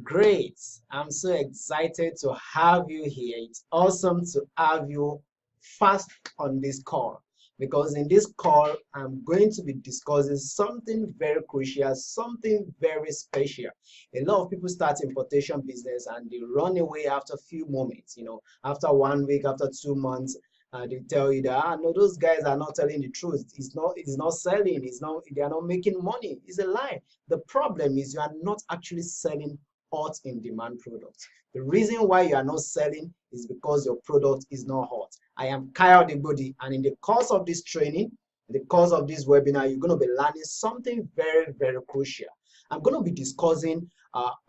Great. I'm so excited to have you here. It's awesome to have you fast on this call because in this call, I'm going to be discussing something very crucial, something very special. A lot of people start importation business and they run away after a few moments, after 1 week, after 2 months. They tell you that no, those guys are not telling the truth. It's not selling, they are not making money. It's a lie. The problem is you are not actually selling hot in demand products. The reason why you are not selling is because your product is not hot. I am Kyle the Body, and in the course of this training, in the course of this webinar, you're going to be learning something very, very crucial. I'm going to be discussing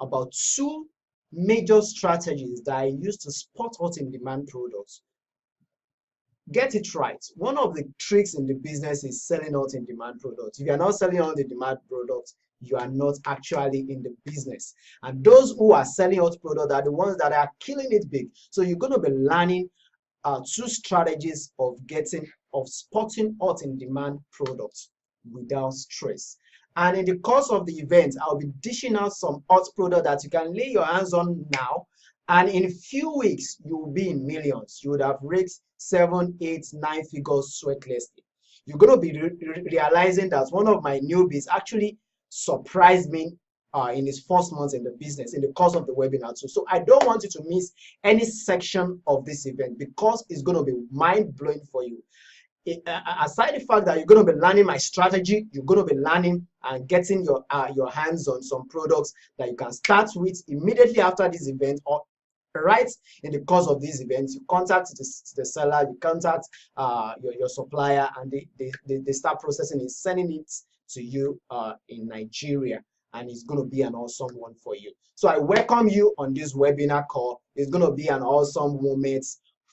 about two major strategies that I use to spot hot in demand products. Get it right. One of the tricks in the business is selling hot in demand products. If you are not selling hot in demand products, you are not actually in the business. And those who are selling hot products are the ones that are killing it big. So you're going to be learning two strategies of spotting hot in demand products without stress. And in the course of the event, I'll be dishing out some hot product that you can lay your hands on now. And in a few weeks, you will be in millions. You would have reached 7, 8, 9 figures sweatlessly. You're going to be realizing that one of my newbies actually surprised me in his first month in the business in the course of the webinar too. So I don't want you to miss any section of this event because it's going to be mind-blowing for you. Aside the fact that you're going to be learning my strategy, you're going to be learning and getting your hands on some products that you can start with immediately after this event, or right in the course of these events. You contact the seller, you contact your supplier, and they start processing it, sending it to you in Nigeria, and it's going to be an awesome one for you. So I welcome you on this webinar call. It's going to be an awesome moment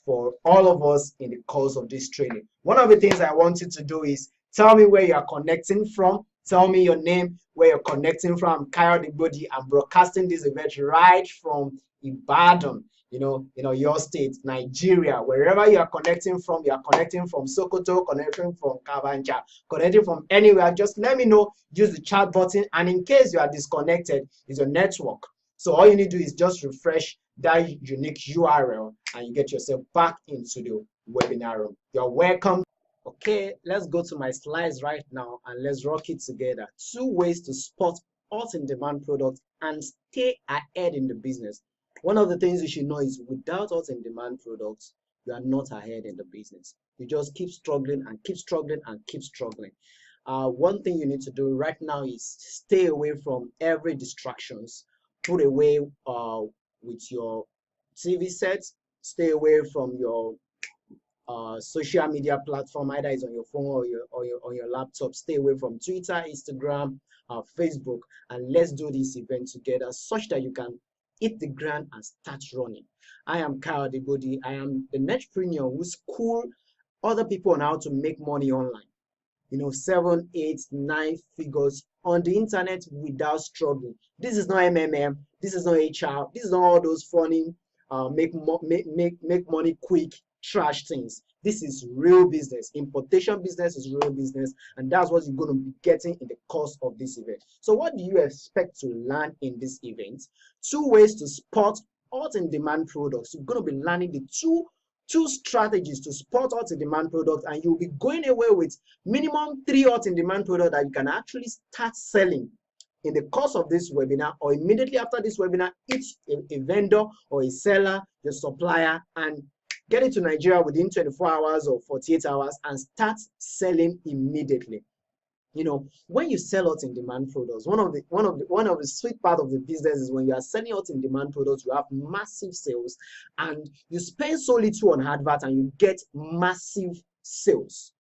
for all of us in the course of this training. One of the things I want you to do is tell me where you are connecting from. Tell me your name, where you're connecting from. I'm Kyle the Body. I'm broadcasting this event right from Ibadan, your state, Nigeria. Wherever you are connecting from Sokoto, connecting from Kavancha, connecting from anywhere, just let me know. Use the chat button. And in case you are disconnected, it's your network. So all you need to do is just refresh that unique URL and you get yourself back into the webinar room. You're welcome. Okay, let's go to my slides right now and let's rock it together. 2 ways to spot hot in demand products and stay ahead in the business. One of the things you should know is without hot in demand products, you are not ahead in the business. You just keep struggling and keep struggling and keep struggling. One thing you need to do right now is stay away from every distractions. Put away with your TV sets, stay away from your social media platform, either it's on your phone or on your laptop. Stay away from Twitter, Instagram, Facebook, and let's do this event together such that you can hit the ground and start running. I am Kyle the Body. I am the entrepreneur who school other people on how to make money online. 7, 8, 9 figures on the internet without struggling. This is not MMM. This is not HR. This is not all those funny make money quick trash things. This is real business. Importation business is real business, and that's what you're going to be getting in the course of this event. So what do you expect to learn in this event? 2 ways to spot hot in demand products. You're going to be learning the two strategies to spot hot in demand products, and you'll be going away with minimum 3 hot in demand products that you can actually start selling in the course of this webinar, or immediately after this webinar. Each a vendor or a seller, your supplier, and get it to Nigeria within 24 hours or 48 hours and start selling immediately. When you sell hot in demand products, one of the sweet part of the business is when you are selling hot in demand products, you have massive sales, and you spend so little on advert and you get massive sales.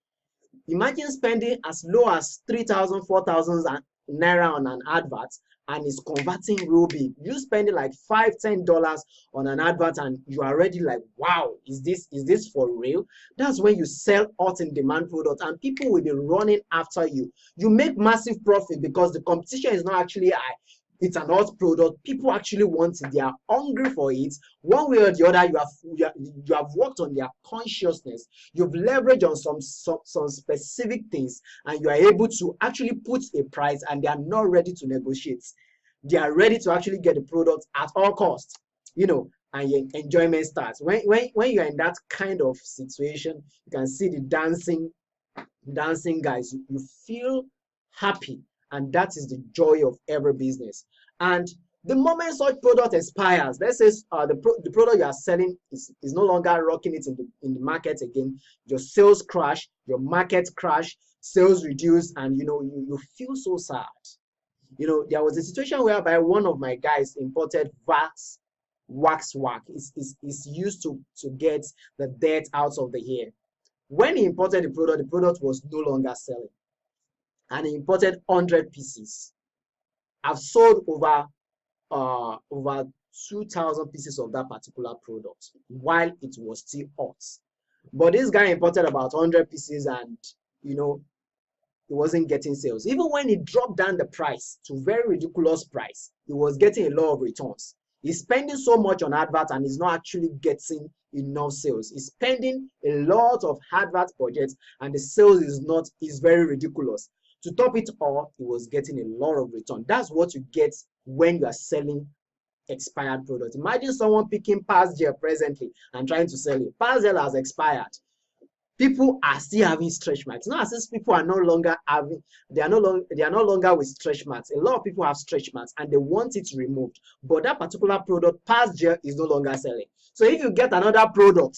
Imagine spending as low as 3,000, 4,000 naira on an advert, and it's converting real big. You spending like $5, $10 on an advert, and you're already like, wow, is this for real? That's when you sell hot in demand products, and people will be running after you. You make massive profit because the competition is not actually high. It's an hot product. People actually want it. They are hungry for it. One way or the other, you have worked on their consciousness. You've leveraged on some specific things, and you are able to actually put a price, and they are not ready to negotiate. they are ready to actually get the product at all costs, you know, and your enjoyment starts. When you're in that kind of situation, you can see the dancing guys. You feel happy, and that is the joy of every business. And the moment such product expires, let's say the product you are selling is no longer rocking it in the market again, your sales crash, your market crash, sales reduce, and you know, you feel so sad. You know, there was a situation whereby one of my guys imported waxwork. It's used to get the dirt out of the hair. When he imported the product was no longer selling, and he imported 100 pieces. I've sold over 2,000 pieces of that particular product while it was still hot. But this guy imported about 100 pieces, and you know, he wasn't getting sales. Even when he dropped down the price to very ridiculous price, he was getting a lot of returns. He's spending so much on advert and he's not actually getting enough sales. He's spending a lot of advert budget and the sales is very ridiculous. To top it all, he was getting a lot of return. That's what you get when you are selling expired products. Imagine someone picking past gel presently and trying to sell it. Past gel has expired. People are still having stretch marks. Not as if people are no longer having, they are no longer with stretch marks. A lot of people have stretch marks and they want it removed. But that particular product, past gel, is no longer selling. So if you get another product,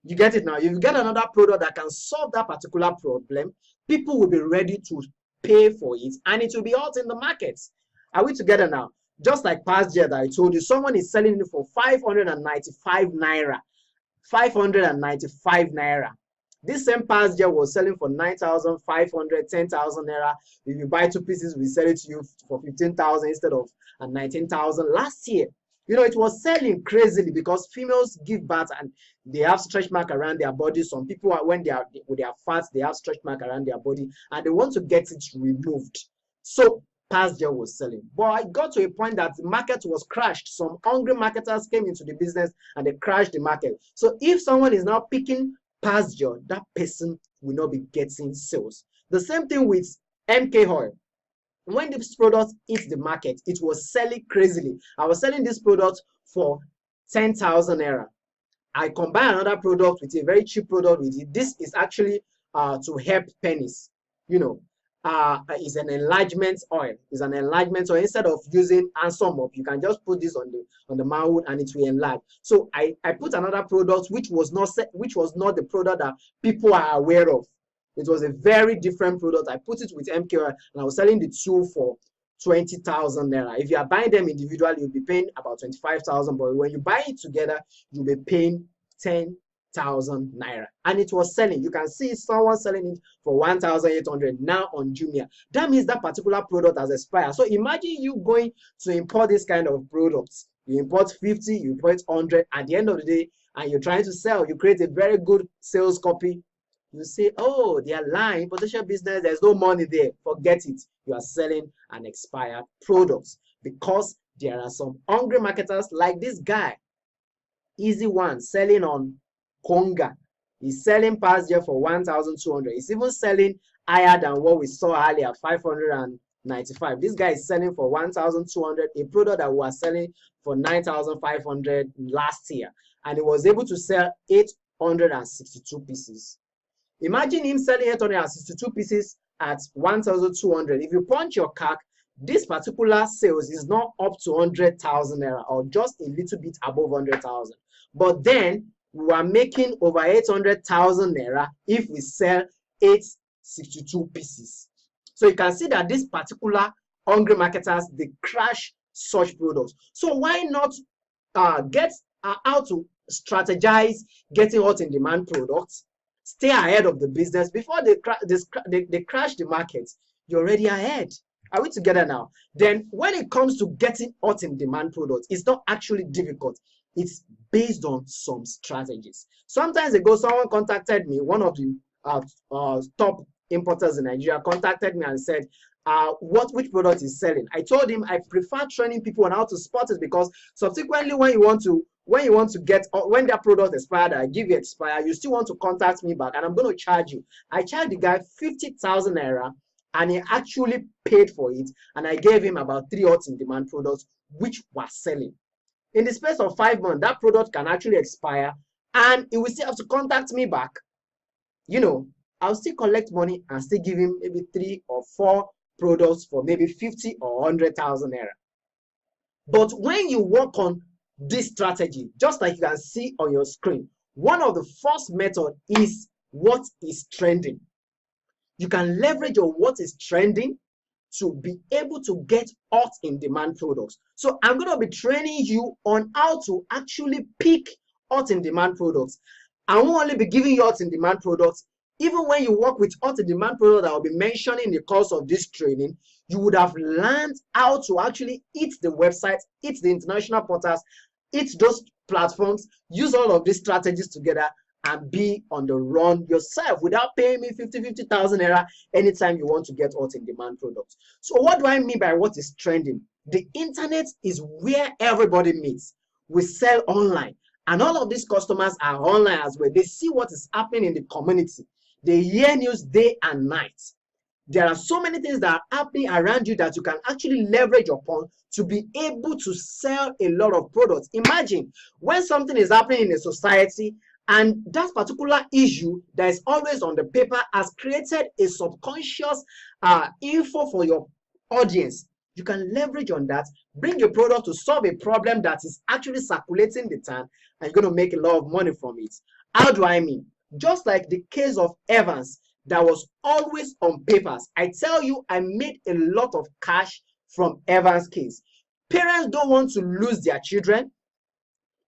you get it now. If you get another product that can solve that particular problem, people will be ready to pay for it and it will be out in the market. Are we together now? Just like past gel that I told you, someone is selling it for 595 naira. 595 naira. This same past gel was selling for 9,500, 10,000 naira. If you buy 2 pieces, we sell it to you for 15,000 instead of 19,000 last year. You know, it was selling crazily because females give birth and they have stretch mark around their body. Some people, when they are fat, they have stretch mark around their body and they want to get it removed. So past gel was selling. But I got to a point that the market was crashed. Some hungry marketers came into the business and they crashed the market. So if someone is now picking past gel, that person will not be getting sales. The same thing with MK oil. When this product hit the market, it was selling crazily. I was selling this product for 10,000 naira. I combine another product with a very cheap product with it. This is actually to help penis. You know, is an enlargement oil. It's an enlargement oil. Instead of using handsome up, you can just put this on the manhood and it will enlarge. So I put another product which was not the product that people are aware of. It was a very different product. I put it with MK oil and I was selling the two for 20,000 naira. If you are buying them individually, you'll be paying about 25,000. But when you buy it together, you'll be paying 10,000 naira, and it was selling. You can see someone selling it for 1,800 now on Jumia. That means that particular product has expired. So imagine you going to import this kind of products. You import 50, you import 100. At the end of the day, and you're trying to sell, you create a very good sales copy. You say, oh, they are lying. Importation business, there's no money there. Forget it. You are selling an expired product because there are some hungry marketers like this guy. Easy one selling on Konga. He's selling past gel for 1,200. He's even selling higher than what we saw earlier, 595. This guy is selling for 1,200, a product that was selling for 9,500 last year. And he was able to sell 862 pieces. Imagine him selling 862 pieces at 1,200. If you punch your CAC, this particular sales is not up to 100,000 naira or just a little bit above 100,000. But then we are making over 800,000 naira if we sell 862 pieces. So you can see that this particular hungry marketers, they crash such products. So why not get how to strategize getting hot in demand products? Stay ahead of the business before they crash the market. You're already ahead. Are we together now? Then when it comes to getting hot in demand products, it's not actually difficult. It's based on some strategies. Sometimes ago, someone contacted me, one of the top importers in Nigeria contacted me and said, which product is selling? I told him I prefer training people on how to spot it, because subsequently when you want to get, when that product expired, I give you expire, you still want to contact me back and I'm going to charge you. I charge the guy 50,000 naira and he actually paid for it, and I gave him about 3 hot in demand products which were selling. In the space of 5 months, that product can actually expire, and he will still have to contact me back. I'll still collect money and still give him maybe 3 or 4 products for maybe 50 or 100,000 naira. But when you work on this strategy, just like you can see on your screen, one of the first method is what is trending. You can leverage on what is trending to be able to get hot in demand products. So I'm going to be training you on how to actually pick hot in demand products. I won't only be giving you hot in demand products. Even when you work with hot in demand products that I'll be mentioning in the course of this training, you would have learned how to actually hit the website, hit the international portals, hit those platforms, use all of these strategies together, and be on the run yourself without paying me 50,000 naira anytime you want to get hot in demand products. So what do I mean by what is trending? The internet is where everybody meets. We sell online, and all of these customers are online as well. They see what is happening in the community. They hear news day and night. There are so many things that are happening around you that you can actually leverage upon to be able to sell a lot of products. Imagine when something is happening in a society, and that particular issue that is always on the paper has created a subconscious info for your audience. You can leverage on that, bring your product to solve a problem that is actually circulating the town, and you're going to make a lot of money from it. How do I mean? Just like the case of Evans that was always on papers. I tell you, I made a lot of cash from Evans' case. Parents don't want to lose their children.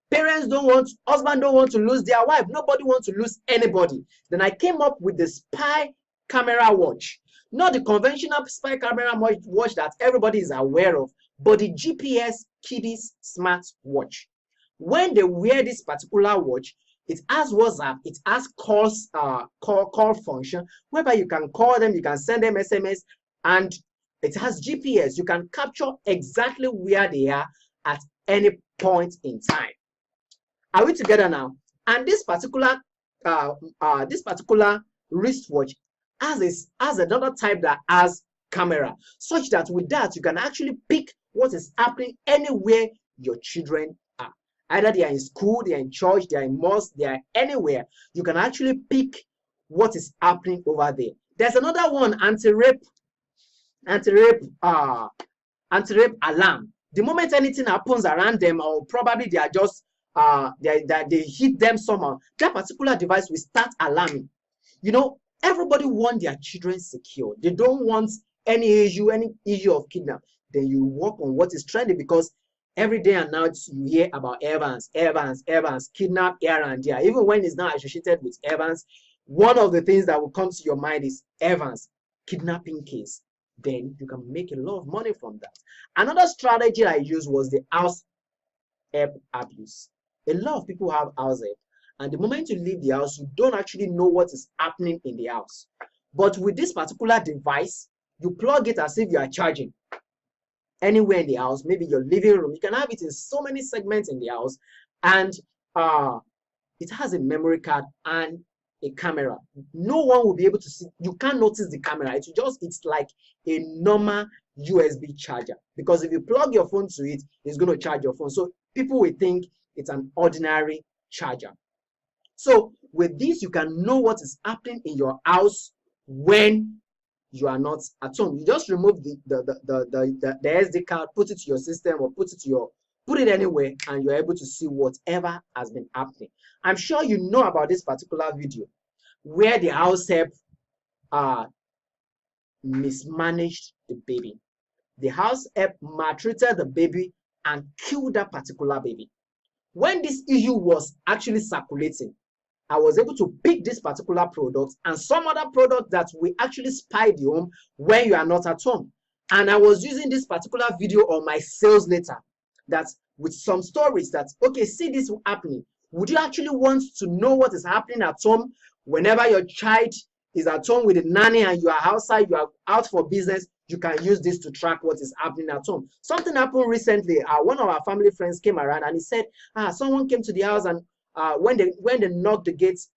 Parents don't want, husband don't want to lose their wife. Nobody wants to lose anybody. Then I came up with the spy camera watch. Not the conventional spy camera watch that everybody is aware of, but the GPS kiddies smart watch. When they wear this particular watch, it has WhatsApp, it has call function, whereby you can call them, you can send them SMS, and it has GPS. You can capture exactly where they are at any point in time. Are we together now? And this particular wristwatch has another type that has camera, such that with that you can actually pick what is happening anywhere your children are. Either they are in school, they are in church, they are in mosque, they are anywhere. You can actually pick what is happening over there. There's another one, anti-rape alarm. The moment anything happens around them, or probably they are just they hit them somehow, that particular device will start alarming. Everybody wants their children secure. They don't want any issue of kidnap. Then you work on what is trending, because every day and night you hear about Evans, kidnap here and there. Even when it's not associated with Evans, one of the things that will come to your mind is Evans, kidnapping case. Then you can make a lot of money from that. Another strategy I used was the house help abuse. A lot of people have house help, and the moment you leave the house, you don't actually know what is happening in the house. But with this particular device, you plug it as if you are charging anywhere in the house, maybe your living room. You can have it in so many segments in the house, and it has a memory card and a camera. No one will be able to see. You can't notice the camera. It's like a normal USB charger, because if you plug your phone to it, it's going to charge your phone. So people will think it's an ordinary charger. So with this, you can know what is happening in your house when you are not at home. You just remove the SD card, put it to your system, or put it anywhere, and you're able to see whatever has been happening. I'm sure you know about this particular video where the house help mismanaged the baby. The house help maltreated the baby and killed that particular baby. When this issue was actually circulating, I was able to pick this particular product and some other product that we actually spy the home when you are not at home. And I was using this particular video on my sales letter, that with some stories that, okay, see this happening. Would you actually want to know what is happening at home whenever your child is at home with a nanny and you are outside, you are out for business? You can use this to track what is happening at home. Something happened recently. One of our family friends came around and he said, someone came to the house, and when they knocked the gates,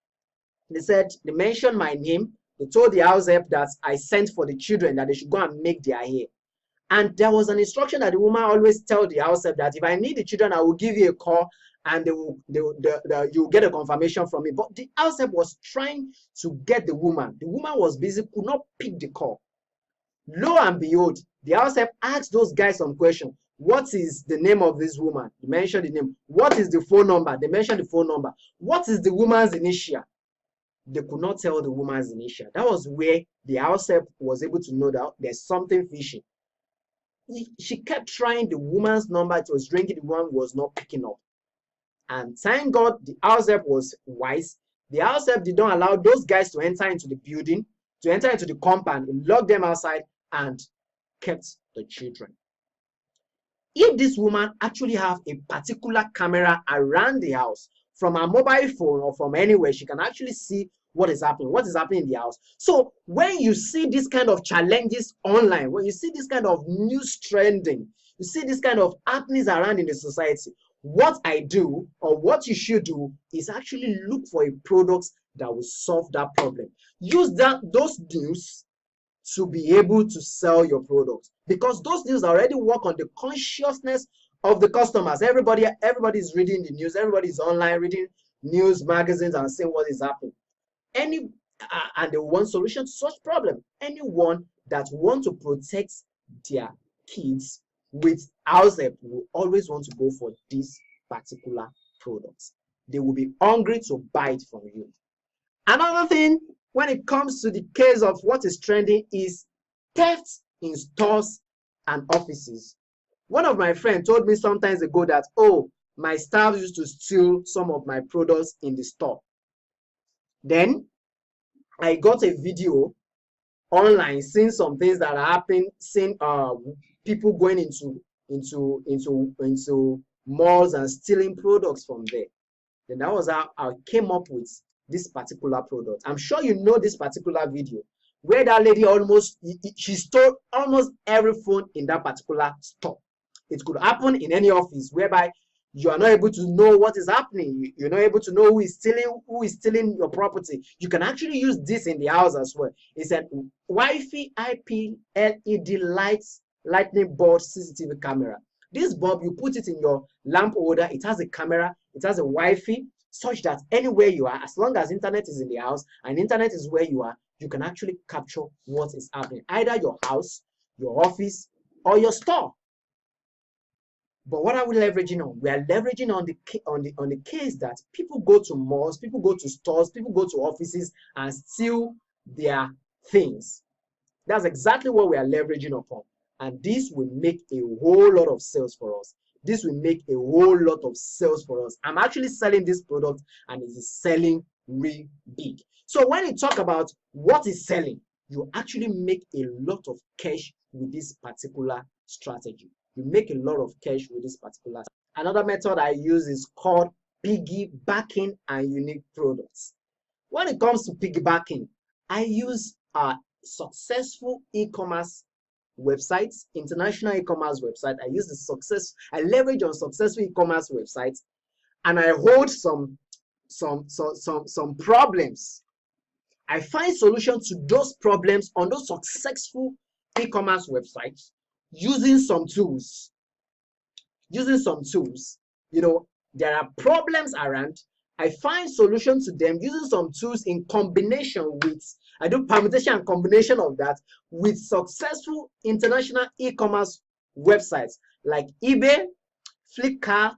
they mentioned my name, They told the house help that I sent for the children that they should go and make their hair. And there was an instruction that the woman always tell the house help that if I need the children, I will give you a call and you'll get a confirmation from me. But the house help was trying to get the woman. The woman was busy, could not pick the call. Lo and behold, the house help asked those guys some question. What is the name of this woman? They mentioned the name. What is the phone number? They mentioned the phone number. What is the woman's initial? They could not tell the woman's initial. That was where the house help was able to know that there's something fishy. She kept trying the woman's number. It was ringing. The woman was not picking up. And thank God the house help was wise. The house help did not allow those guys to enter into the building, to enter into the compound, locked them outside, and kept the children. If this woman actually have a particular camera around the house, from her mobile phone or from anywhere, she can actually see what is happening in the house. So when you see this kind of challenges online, when you see this kind of news trending, you see this kind of happenings around in the society, what I do or what you should do is actually look for a product that will solve that problem. Use those news to be able to sell your product, because those news already work on the consciousness of the customers. Everybody is reading the news, everybody is online reading news, magazines, and seeing what is happening. And they want solution to such problem. Anyone that want to protect their kids with house help will always want to go for this particular product. They will be hungry to buy it from you. Another thing, when it comes to the case of what is trending, is theft in stores and offices. One of my friends told me some time ago that, oh, my staff used to steal some of my products in the store. Then I got a video online seeing some things that are happening, seeing people going into malls and stealing products from there. Then that was how I came up with this particular product. I'm sure you know this particular video where that lady she stole almost every phone in that particular store. It could happen in any office whereby you are not able to know what is happening. You're not able to know who is stealing your property. You can actually use this in the house as well. It's a Wi-Fi IP LED lightning board CCTV camera. This bulb, you put it in your lamp holder. It has a camera. It has a Wi-Fi, such that anywhere you are, as long as internet is in the house and internet is where you are, you can actually capture what is happening, either your house, your office, or your store. But what are we leveraging on? We are leveraging on the case that people go to malls, people go to stores, people go to offices and steal their things. That's exactly what we are leveraging upon. And this will make a whole lot of sales for us. This will make a whole lot of sales for us. I'm actually selling this product and it is selling really big. So when you talk about what is selling, you actually make a lot of cash with this particular strategy. You make a lot of cash with this particular. Another method I use is called piggybacking and unique products. When it comes to piggybacking, I use successful e-commerce websites, international e-commerce website. I leverage on successful e-commerce websites, and I hold some problems. I find solutions to those problems on those successful e-commerce websites using some tools. You know, there are problems around. I find solutions to them using some tools in combination with, I do permutation and combination of that with successful international e-commerce websites like eBay, Flipkart,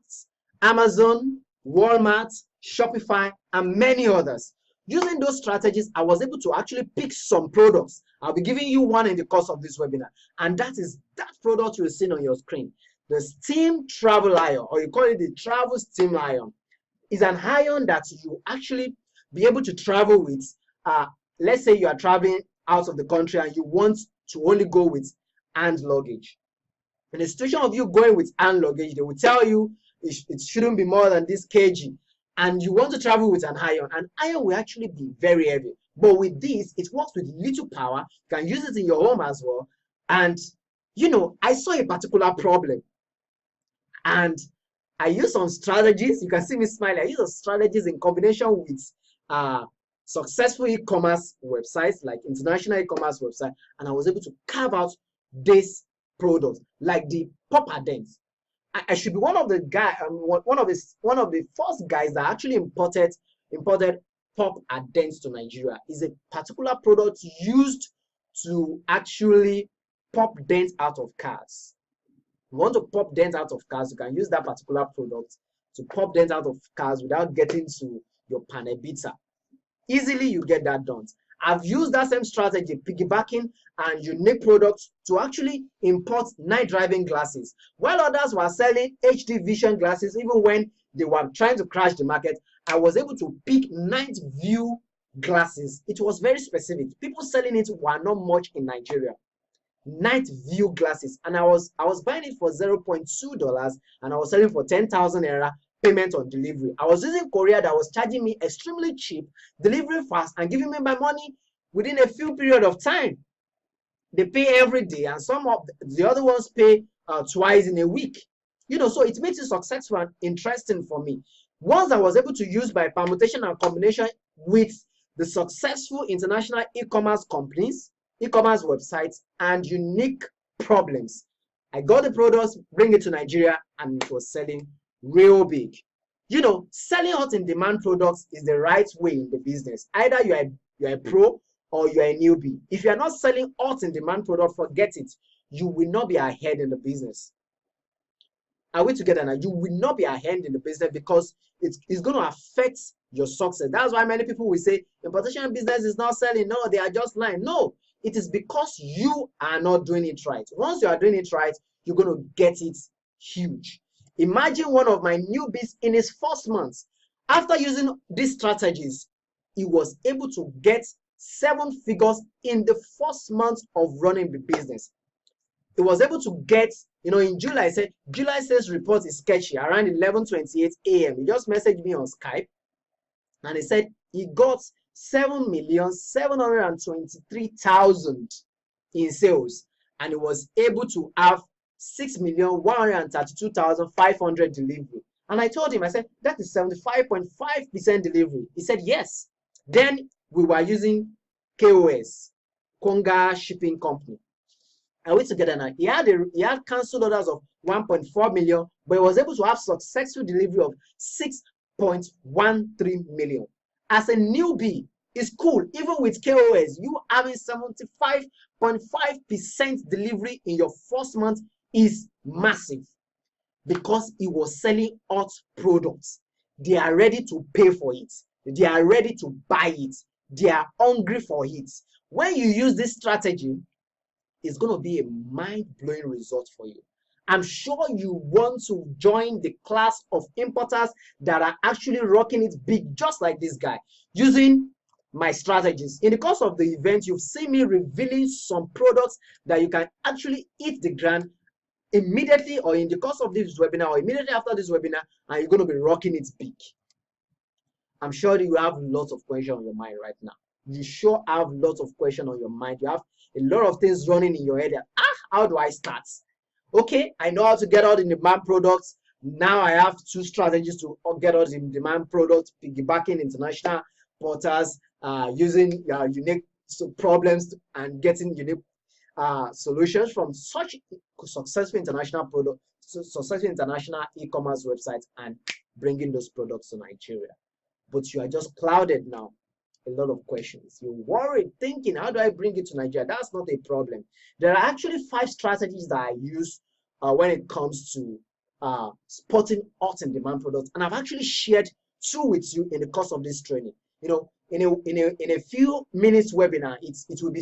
Amazon, Walmart, Shopify, and many others. Using those strategies, I was able to actually pick some products. I'll be giving you one in the course of this webinar. And that is that product you're seeing on your screen. The Steam Travel Iron, or you call it the Travel Steam Iron, is an iron that you actually be able to travel with. Let's say you are traveling out of the country and you want to only go with hand luggage. In the situation of you going with hand luggage, they will tell you it shouldn't be more than this kg. And you want to travel with an iron will actually be very heavy. But with this, it works with little power. You can use it in your home as well. And, you know, I saw a particular problem. And I use some strategies. You can see me smiling. I use some strategies in combination with successful e-commerce websites, like international e-commerce website, and I was able to carve out this product, like the popper dents. I should be one of the one of the first guys that actually imported pop dents to Nigeria. Is a particular product used to actually pop dents out of cars. You want to pop dents out of cars, you can use that particular product to pop dents out of cars without getting to your panel beater. Easily you get that done. I've used that same strategy, piggybacking and unique products, to actually import night driving glasses. While others were selling HD vision glasses, even when they were trying to crash the market, I was able to pick night view glasses. It was very specific. People selling it were not much in Nigeria. Night view glasses, and I was buying it for $0.2 and I was selling for 10,000 naira, payment on delivery. I was using courier that was charging me extremely cheap, delivery fast, and giving me my money within a few period of time. They pay every day, and some of the other ones pay twice in a week. So it makes it successful and interesting for me. Once I was able to use by permutation and combination with the successful international e-commerce companies, e-commerce websites, and unique problems, I got the products, bring it to Nigeria, and it was selling real big. Selling hot in demand products is the right way in the business. Either you're a pro or you're a newbie. If you're not selling hot in demand product, forget it. You will not be ahead in the business. Are we together now? You will not be ahead in the business because it's going to affect your success. That's why many people will say importation business is not selling. No, they are just lying. No, it is because you are not doing it right. Once you are doing it right, you're going to get it huge. Imagine one of my newbies in his first month. After using these strategies, he was able to get 7 figures in the first month of running the business. He was able to get, in July, I said, July sales report is sketchy, around 11:28 a.m. He just messaged me on Skype, and he said he got 7,723,000 in sales, and he was able to have 6,132,500 delivery. And I told him, I said, that is 75.5% delivery. He said, yes. Then we were using KOS, Konga Shipping Company. Are we together now? He had cancelled orders of 1.4 million, but he was able to have successful delivery of 6.13 million. As a newbie, it's cool. Even with KOS, you having 75.5% delivery in your first month is massive, because he was selling hot products. They are ready to pay for it. They are ready to buy it. They are hungry for it. When you use this strategy, it's going to be a mind-blowing result for you. I'm sure you want to join the class of importers that are actually rocking it big, just like this guy, using my strategies. In the course of the event, you've seen me revealing some products that you can actually hit the ground immediately, or in the course of this webinar, or immediately after this webinar, and you're going to be rocking it big. I'm sure you have lots of questions on your mind right now. You sure have lots of questions on your mind. You have a lot of things running in your head. How do I start? Okay, I know how to get out in demand products. Now I have 2 strategies to get out in demand products, piggybacking international portals, using unique problems and getting unique solutions from such successful international product, successful international e-commerce websites, and bringing those products to Nigeria. But you are just clouded now. A lot of questions. You're worried, thinking, how do I bring it to Nigeria? That's not a problem. There are actually 5 strategies that I use when it comes to spotting hot in demand products, and I've actually shared 2 with you in the course of this training. In a few minutes webinar, it will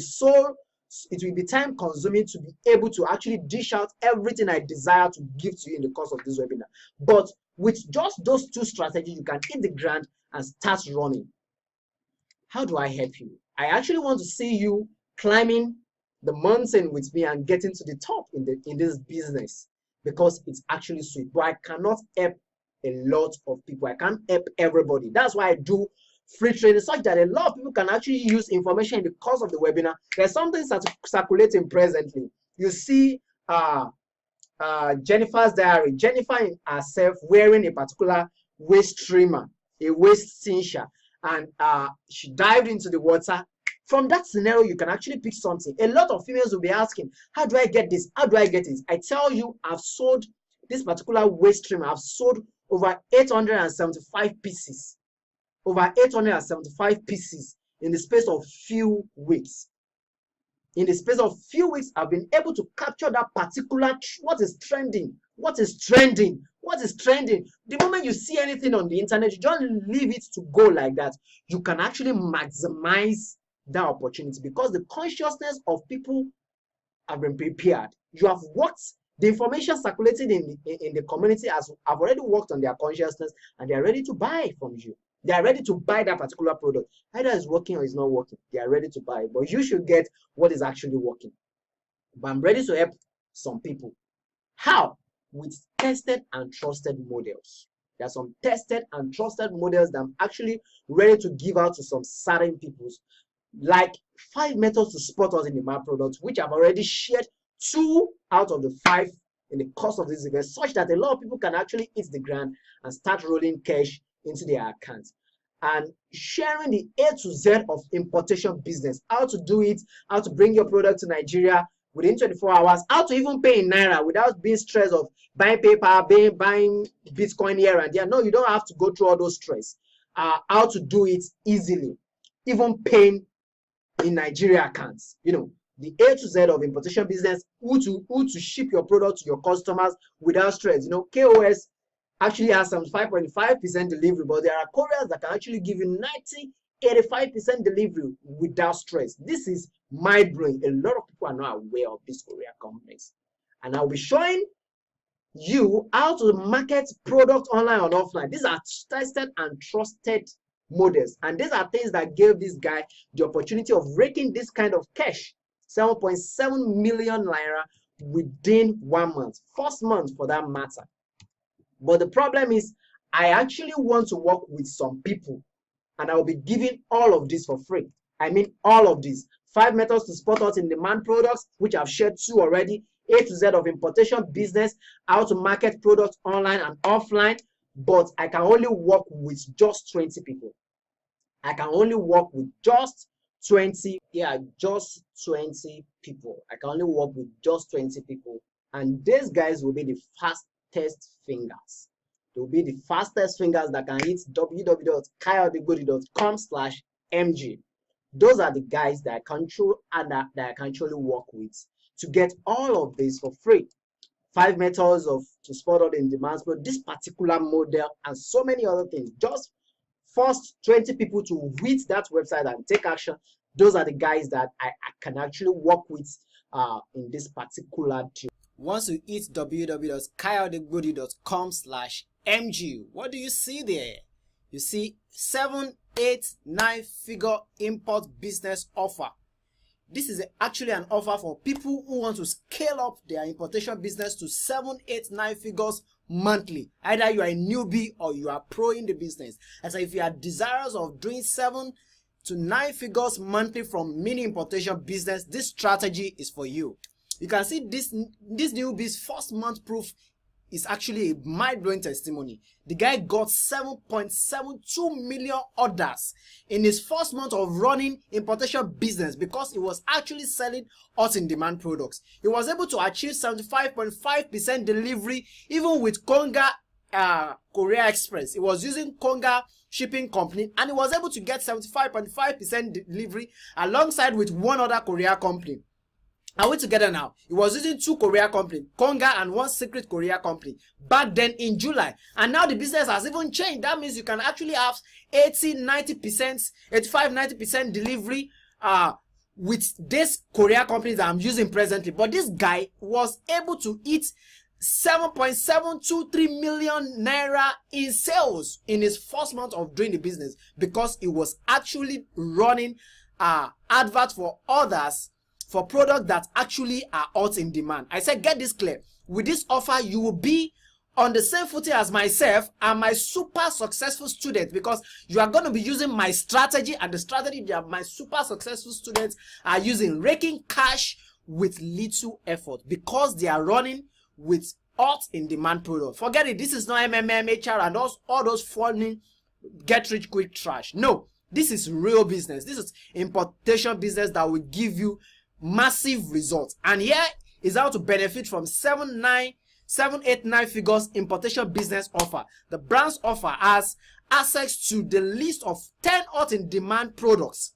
be time consuming to be able to actually dish out everything I desire to give to you in the course of this webinar. But with just those 2 strategies, you can hit the ground and start running. How do I help you? I actually want to see you climbing the mountain with me and getting to the top in this business, because it's actually sweet. But I cannot help a lot of people. I can't help everybody. That's why I do free training, such that a lot of people can actually use information in the course of the webinar. There's something circulating presently. You see Jennifer's diary. Jennifer herself wearing a particular waist trimmer, a waist cincher. and she dived into the water. From that scenario, you can actually pick something. A lot of females will be asking, how do I get this? How do I get this? I tell you, I've sold this particular waste stream. I've sold over 875 pieces. Over 875 pieces in the space of few weeks. In the space of few weeks, I've been able to capture that particular what is trending. What is trending? What is trending? The moment you see anything on the internet, you don't leave it to go like that. You can actually maximize that opportunity because the consciousness of people have been prepared. You have worked, the information circulated in the community have already worked on their consciousness, and they are ready to buy from you. They are ready to buy that particular product. Either it's working or it's not working. They are ready to buy it. But you should get what is actually working. But I'm ready to help some people. How? With tested and trusted models. There are some tested and trusted models that I'm actually ready to give out to some certain people. Like 5 methods to spot us in demand products, which I've already shared 2 out of the 5 in the course of this event, such that a lot of people can actually hit the ground and start rolling cash into their accounts. And sharing the A to Z of importation business, how to do it, how to bring your product to Nigeria within 24 hours, how to even pay in Naira without being stressed of buying paper, buying Bitcoin here and there. No, you don't have to go through all those stress. How to do it easily, even paying in Nigeria accounts. You know, the A to Z of importation business, who to ship your product to your customers without stress. You know, KOS actually has some 5.5% delivery, but there are couriers that can actually give you 85% delivery without stress. This is mind-blowing. A lot of people are not aware of these courier companies. And I'll be showing you how to market product online and offline. These are tested and trusted models. And these are things that gave this guy the opportunity of raking this kind of cash, 7.7 million naira within 1 month, first month for that matter. But the problem is, I actually want to work with some people, and I will be giving all of this for free. I mean, all of these 5 methods to spot us in demand products, which I've shared 2 already. A to Z of importation business, how to market products online and offline. But I can only work with just 20 people. I can only work with just 20. Yeah, just 20 people. I can only work with just 20 people. And these guys will be the fastest fingers. They will be the fastest fingers that can hit www.kayodegodi.com/mg. Those are the guys that I control and that I can actually work with to get all of this for free. 5 methods to spot out in demands, but this particular model and so many other things. Just first 20 people to hit that website and take action. Those are the guys that I can actually work with in this particular deal. Once you hit www.kayodegodi.com/mg, what do you see there? You see 7, 8, 9 figure import business offer. This is actually an offer for people who want to scale up their importation business to 7, 8, 9 figures monthly. Either you are a newbie or you are pro in the business. And so if you are desirous of doing 7 to 9 figures monthly from mini importation business, this strategy is for you. You can see this newbie's first month proof is actually a mind-blowing testimony. The guy got 7.72 million orders in his first month of running importation business because he was actually selling hot in demand products. He was able to achieve 75.5% delivery even with Konga Korea Express. He was using Konga shipping company and he was able to get 75.5% delivery alongside with one other Korea company. Are we together now? He was using 2 Korea companies, Konga and 1 secret Korea company, back then in July. And now the business has even changed. That means you can actually have 80-90%, 85-90% delivery with this Korea companies that I'm using presently. But this guy was able to hit 7.723 million naira in sales in his first month of doing the business because he was actually running adverts for others for products that actually are hot in demand. I said, get this clear. With this offer, you will be on the same footing as myself and my super successful students because you are going to be using my strategy and the strategy that my super successful students are using, raking cash with little effort because they are running with hot in demand products. Forget it. This is not MMM, HR and all those funny get rich quick trash. No. This is real business. This is importation business that will give you massive results. And here is how to benefit from 7, 8, 9 figures importation business offer. The brand's offer has access to the list of 10 hot in demand products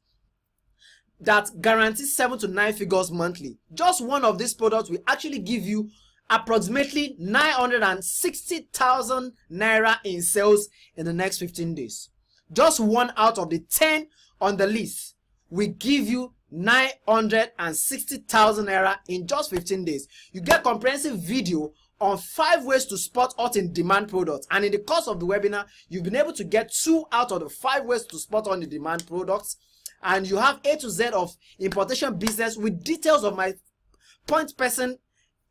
that guarantees 7 to 9 figures monthly. Just one of these products will actually give you approximately 960,000 naira in sales in the next 15 days. Just one out of the 10 on the list will give you 960,000 naira in just 15 days. You get comprehensive video on 5 ways to spot hot in demand products, and in the course of the webinar you've been able to get 2 out of the 5 ways to spot hot in demand products. And you have A to Z of importation business with details of my point person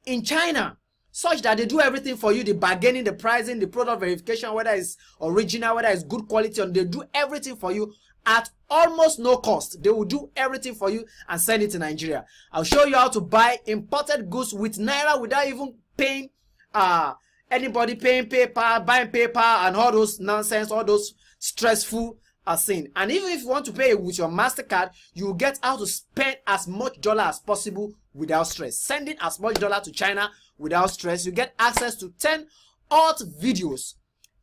in China, such that they do everything for you: the bargaining, the pricing, the product verification, whether it's original, whether it's good quality, and they do everything for you at almost no cost. They will do everything for you and send it to Nigeria. I'll show you how to buy imported goods with naira without even paying anybody, paying PayPal, buying PayPal, and all those nonsense, all those stressful thing. And even if you want to pay with your MasterCard, you will get how to spend as much dollar as possible without stress. Sending as much dollar to China without stress. You get access to 10 hot videos.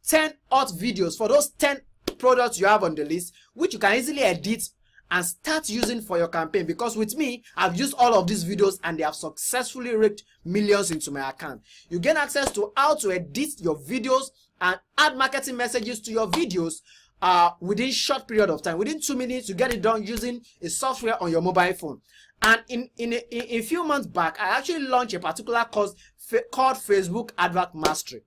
10 hot videos for those 10 products you have on the list, which you can easily edit and start using for your campaign. Because with me, I've used all of these videos and they have successfully raked millions into my account. You get access to how to edit your videos and add marketing messages to your videos within short period of time. Within 2 minutes, you get it done using a software on your mobile phone. And in a few months back, I actually launched a particular course called Facebook Advert Mastery.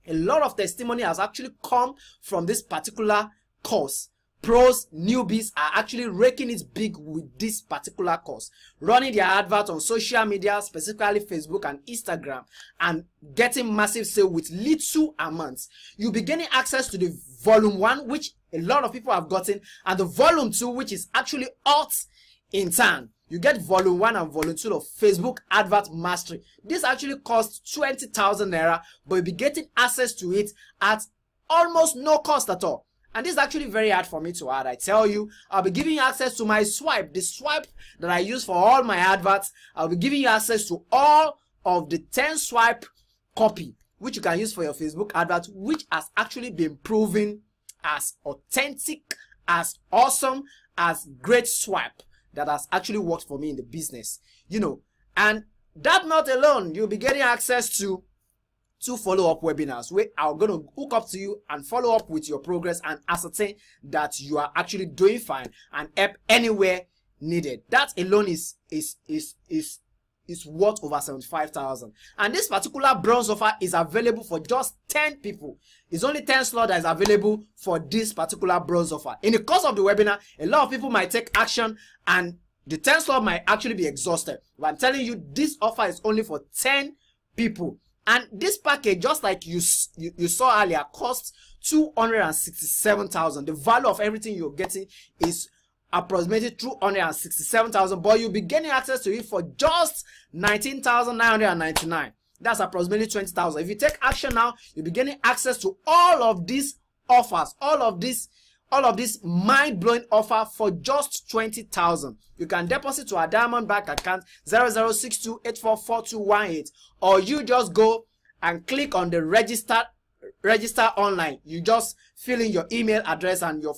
A lot of testimony has actually come from this particular course. Pros, newbies are actually raking it big with this particular course, running their advert on social media, specifically Facebook and Instagram, and getting massive sale with little amounts. You'll be getting access to the volume 1, which a lot of people have gotten, and the volume 2, which is actually hot in town. You get volume 1 and volume 2 of Facebook Advert Mastery. This actually costs 20,000 naira, but you'll be getting access to it at almost no cost at all. And this is actually very hard for me to add. I tell you, I'll be giving you access to my swipe, the swipe that I use for all my adverts. I'll be giving you access to all of the 10 swipe copy, which you can use for your Facebook advert, which has actually been proven as authentic, as awesome, as great swipe that has actually worked for me in the business. You know, and that not alone, you'll be getting access to 2 follow-up webinars where I'm going to hook up to you and follow up with your progress and ascertain that you are actually doing fine and help anywhere needed. That alone is worth over 75,000. And this particular bronze offer is available for just 10 people. It's only 10 slots that is available for this particular bronze offer. In the course of the webinar, a lot of people might take action and the 10 slot might actually be exhausted. But I'm telling you, this offer is only for 10 people. And this package, just like you saw earlier, costs 267,000. The value of everything you're getting is approximately 267,000, but you'll be getting access to it for just 19,999. That's approximately 20,000. If you take action now, you'll be getting access to all of these offers, all of this mind-blowing offer for just 20,000. You can deposit to our Diamond Bank account 0062844218, or you just go and click on the register online. You just fill in your email address and your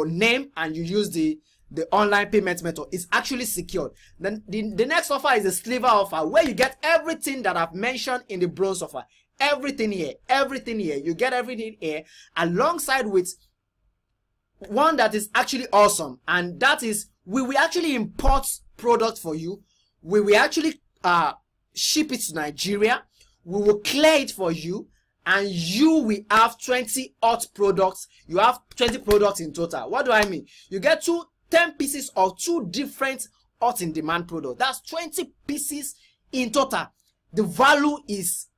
name, and you use the online payment method. It's actually secured. Then the next offer is the silver offer, where you get everything that I've mentioned in the bronze offer. Everything here. You get everything here alongside with one that is actually awesome, and that is we will actually import product for you. We will actually ship it to Nigeria. We will clear it for you, and you will have 20 hot products. You have 20 products in total. What do I mean? You get 10 pieces of 2 different hot in demand products. That's 20 pieces in total. The value is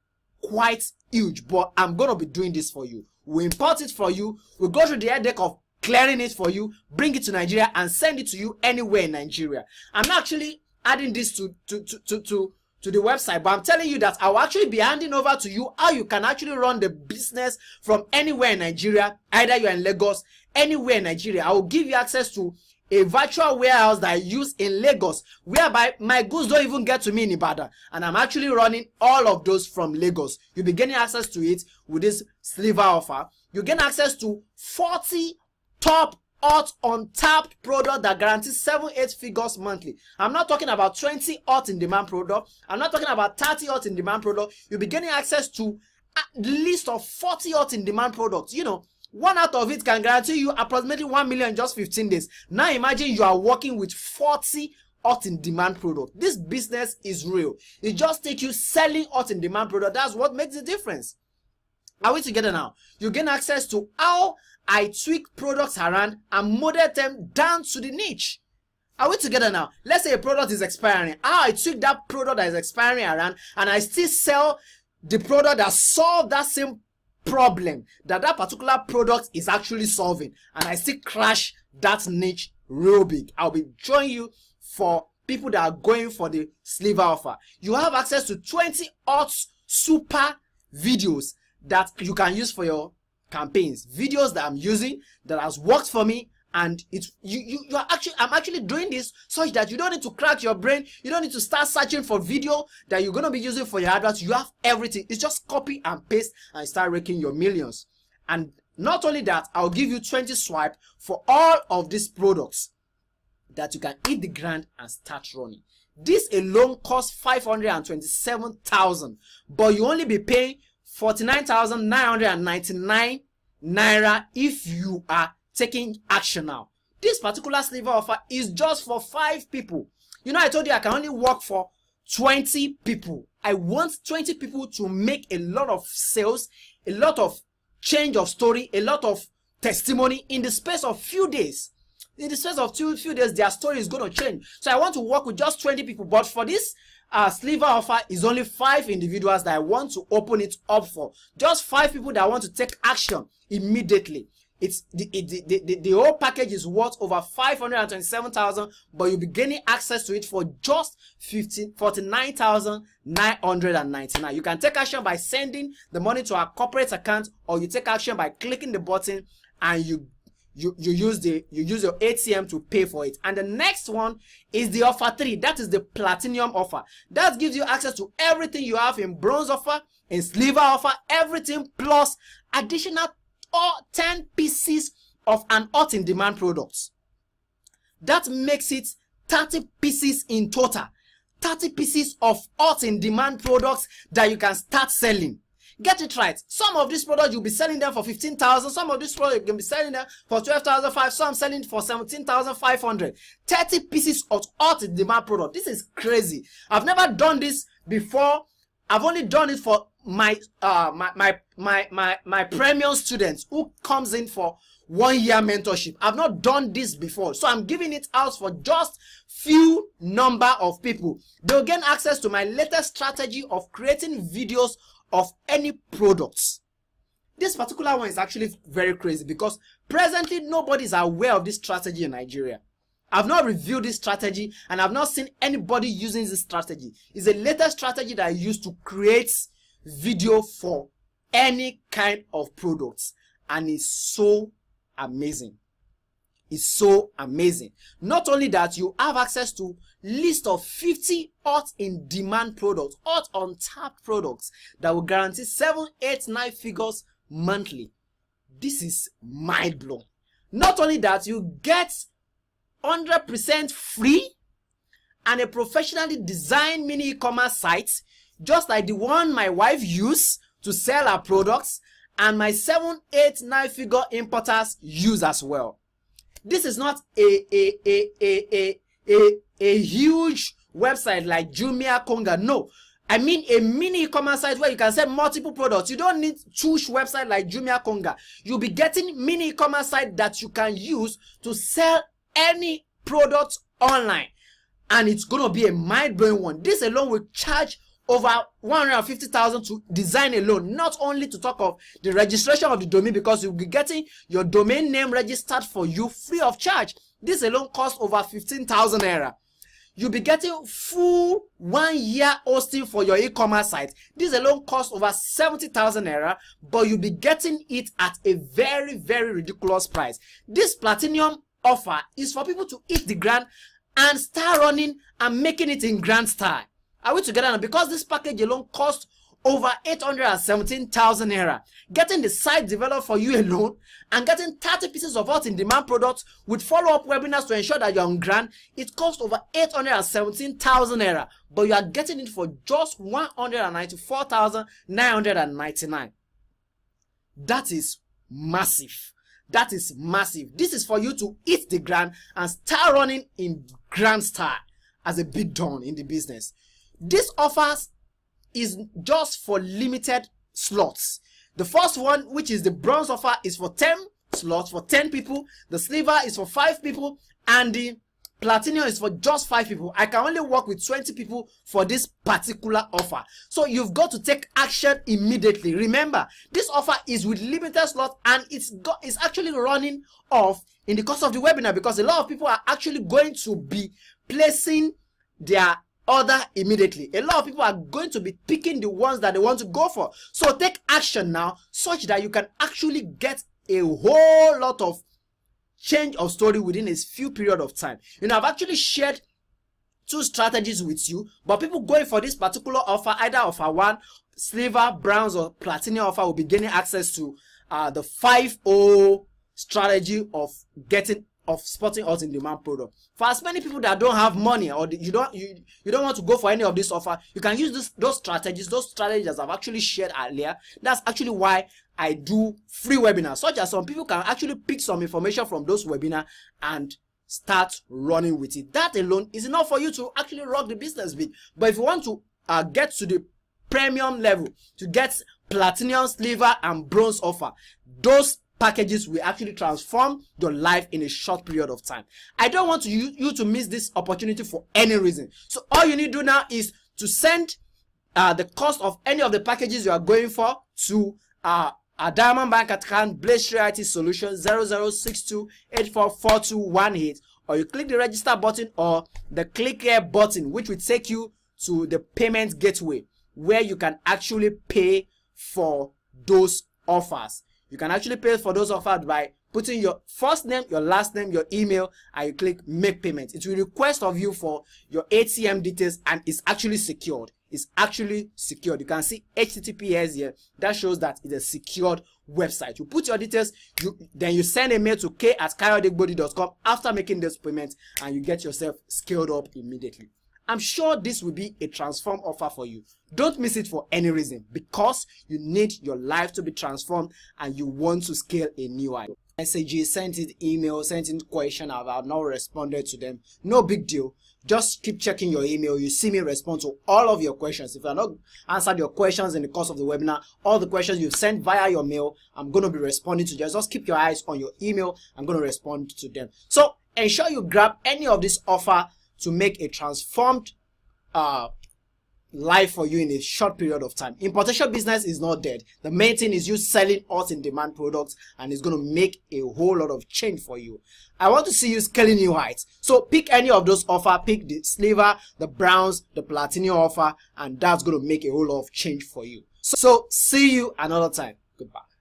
quite huge, but I'm gonna be doing this for you. We import it for you. We go through the headache of clearing it for you, bring it to Nigeria, and send it to you anywhere in Nigeria. I'm actually adding this to to the website, but I'm telling you that I will actually be handing over to you how you can actually run the business from anywhere in Nigeria. Either you're in Lagos, anywhere in Nigeria. I will give you access to a virtual warehouse that I use in Lagos, whereby my goods don't even get to me in Ibadan, and I'm actually running all of those from Lagos. You'll be getting access to it with this sliver offer. You gain access to 40 top hot untapped product that guarantees 7-8 figures monthly. I'm not talking about 20 hot in demand product. I'm not talking about 30 hot in demand product. You'll be getting access to a list of 40 hot in demand products. You know, one out of it can guarantee you approximately 1 million in just 15 days. Now imagine you are working with 40 hot in demand product. This business is real. It just takes you selling hot in demand product. That's what makes the difference. Are we together now? You gain access to how I tweak products around and model them down to the niche. Are we together now? Let's say a product is expiring. How I tweak that product that is expiring around and I still sell the product that solves that same problem that particular product is actually solving, and I still crash that niche real big. I'll be joining you for people that are going for the sliver offer. You have access to 20 hot super videos that you can use for your campaigns. Videos that I'm using that has worked for me, and I'm actually doing this such that you don't need to crack your brain. You don't need to start searching for video that you're going to be using for your adverts. You have everything. It's just copy and paste and start raking your millions. And not only that, I'll give you 20 swipe for all of these products that you can hit the ground and start running. This alone costs 527,000, but you only be paying 49,999 naira if you are taking action now. This particular sliver offer is just for 5 people. You know, I told you I can only work for 20 people. I want 20 people to make a lot of sales, a lot of change of story, a lot of testimony in the space of few days. In the space of few days, their story is going to change. So I want to work with just 20 people. But for this sliver offer is only 5 individuals that I want to open it up for. Just 5 people that want to take action immediately. The whole package is worth over 527,000, but you'll be gaining access to it for just 49,999. You can take action by sending the money to our corporate account, or you take action by clicking the button and you use your ATM to pay for it. And the next one is the offer 3. That is the platinum offer. That gives you access to everything you have in bronze offer, in silver offer, everything plus additional 10 pieces of an hot in demand product. That makes it 30 pieces in total. 30 pieces of hot in demand products that you can start selling. Get it right. Some of these products you'll be selling them for 15,000. Some of these products you can be selling them for 12,500. Some selling for 17,500. 30 pieces of hot in demand product. This is crazy. I've never done this before. I've only done it for my premium students who comes in for 1 year mentorship. I've not done this before, so I'm giving it out for just few number of people. They'll gain access to my latest strategy of creating videos of any products. This particular one is actually very crazy because presently nobody is aware of this strategy in Nigeria. I've not reviewed this strategy and I've not seen anybody using this strategy. It's a latest strategy that I use to create video for any kind of products, and it's so amazing. It's so amazing. Not only that, you have access to list of 50 hot in demand products, hot untapped products that will guarantee 7, 8, 9 figures monthly. This is mind blowing. Not only that, you get 100% free and a professionally designed mini e-commerce site, just like the one my wife used to sell her products and my 7, 8, 9 figure importers use as well. This is not a huge website like Jumia, Konga. No, I mean a mini e-commerce site where you can sell multiple products. You don't need huge website like Jumia, Konga. You'll be getting mini e-commerce site that you can use to sell any product online, and it's gonna be a mind-blowing one. This alone will charge over 150,000 to design alone, not only to talk of the registration of the domain, because you'll be getting your domain name registered for you free of charge. This alone costs over 15,000 naira. You'll be getting full 1 year hosting for your e-commerce site. This alone costs over 70,000 naira, but you'll be getting it at a very, very ridiculous price. This platinum offer is for people to hit the ground and start running and making it in grand style. Are we together now? Because this package alone costs over 817,000 naira. Getting the site developed for you alone and getting 30 pieces of hot in demand products with follow-up webinars to ensure that you're on ground, it costs over 817,000 naira, but you are getting it for just 194,999. That is massive. That is massive. This is for you to hit the ground and start running in grand style as a big don in the business. This offers is just for limited slots. The first one, which is the bronze offer, is for 10 slots for 10 people. The silver is for 5 people, and the platinum is for just 5 people. I can only work with 20 people for this particular offer, so you've got to take action immediately. Remember, this offer is with limited slots, and it's actually running off in the course of the webinar, because a lot of people are actually going to be placing their order immediately. A lot of people are going to be picking the ones that they want to go for. So take action now, such that you can actually get a whole lot of change of story within a few period of time. You know, I've actually shared 2 strategies with you, but people going for this particular offer, either offer 1, silver, bronze, or platinum offer, will be gaining access to the 5-0 strategy of spotting hot in demand product. For as many people that don't have money, or you don't want to go for any of this offer, you can use those strategies that I've actually shared earlier. That's actually why I do free webinars, such as some people can actually pick some information from those webinars and start running with it. That alone is enough for you to actually rock the business big. But if you want to get to the premium level, to get platinum, silver, and bronze offer, those packages will actually transform your life in a short period of time. I don't want you to miss this opportunity for any reason. So all you need to do now is to send the cost of any of the packages you are going for to a Diamond Bank account, Blaze IT Solutions 0062844218, or you click the register button or the click here button, which will take you to the payment gateway where you can actually pay for those offers. You can actually pay for those offers by putting your first name, your last name, your email, and you click make payment. It will request of you for your ATM details, and it's actually secured. It's actually secured. You can see HTTPS here. That shows that it's a secured website. You put your details, then you send a mail to k@kayodegbodi.com after making this payment, and you get yourself scaled up immediately. I'm sure this will be a transform offer for you. Don't miss it for any reason, because you need your life to be transformed and you want to scale a new idea. Messages, sent in email, sent in question, I've not responded to them. No big deal. Just keep checking your email. You see me respond to all of your questions. If I have not answered your questions in the course of the webinar, all the questions you've sent via your mail, I'm going to be responding to them. Just keep your eyes on your email. I'm going to respond to them. So ensure you grab any of this offer to make a transformed life for you in a short period of time. Importation business is not dead. The main thing is you selling hot in demand products, and it's going to make a whole lot of change for you. I want to see you scaling new heights. So pick any of those offers. Pick the silver, the bronze, the platinum offer, and that's going to make a whole lot of change for you. So see you another time. Goodbye.